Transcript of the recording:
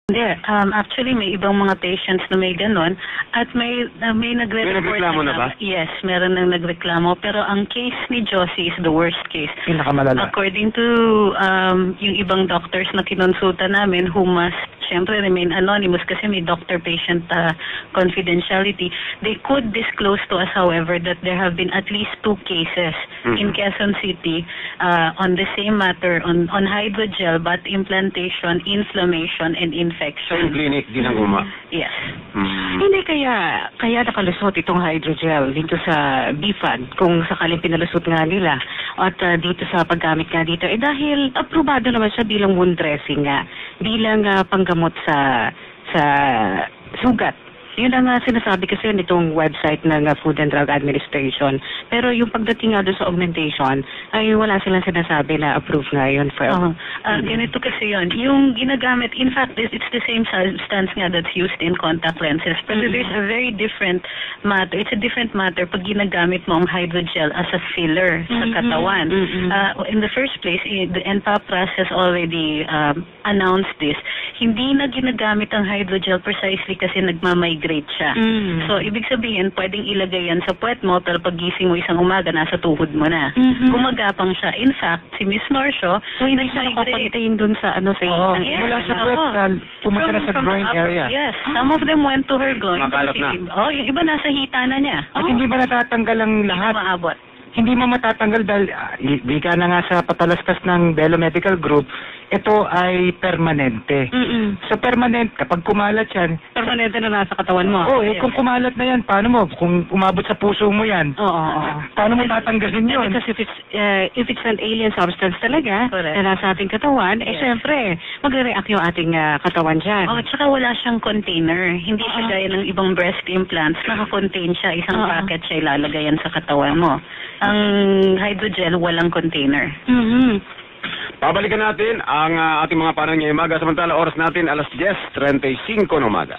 Hindi. Actually, may ibang mga patients na may ganon at may nagre-report. May nagreklamo na ba? Yes, meron nang nagreklamo. Pero ang case ni Josie is the worst case. Pinakamalala. According to yung ibang doctors na kinonsulta namin who must syempre remain anonymous kasi may doctor-patient confidentiality. They could disclose to us, however, that there have been at least 2 cases in Quezon City on the same matter, on hydrogel, butt implantation, inflammation, and infection. Same clinic, Ginaguma. Yes. Hindi kaya nakalusot itong hydrogel dito sa BFAD kung sakaling pinalusot nga nila at dito sa paggamit nga dito dahil aprobado naman siya bilang wound dressing nga, bilang panggamot sa sugat. Yun ang sinasabi kasi nitong website ng Food and Drug Administration. Pero yung pagdating nga doon sa augmentation, ay wala silang sinasabi na approve nga yun for... Ganito kasi yun. Yung ginagamit, in fact, it's the same substance nga that's used in contact lenses. Pero there's a very different matter. It's a different matter pag ginagamit mo ang hydrogel as a filler sa katawan. In the first place, the NPAPRAS has already announced this. Hindi na ginagamit ang hydrogel precisely kasi nagmamigrate siya. So, ibig sabihin, pwedeng ilagay yan sa puwet mo, pero pagising mo isang umaga, nasa tuhod mo na. Gumagapang siya. In fact, si Miss Marcio, hindi siya nakakontain dun sa Yes, mula sa puwet, pumunta na sa groin area. Yes, some of them went to her groin. Makalap na. Yung iba nasa hita na niya. At hindi ba natatanggal ang lahat? Maabot. Hindi mo matatanggal dahil bika na nga sa patalastas ng Bello Medical Group, ito ay permanente. So permanent, kapag kumalat yan, permanente na nasa katawan mo. kung kumalat na yan, paano mo? Kung umabot sa puso mo yan, paano mo tatanggalin yun? Because if it's an alien substance talaga na nasa ating katawan, syempre, magre-react yung ating katawan dyan. At saka wala siyang container. Hindi siya gaya ng ibang breast implants. Naka-contain siya. Isang packet siya ilalagayan sa katawan mo. Ang hydrogel, walang container. Pabalikan natin ang ating mga panahon ngayong umaga. Samantala, oras natin alas 10:35 ng umaga.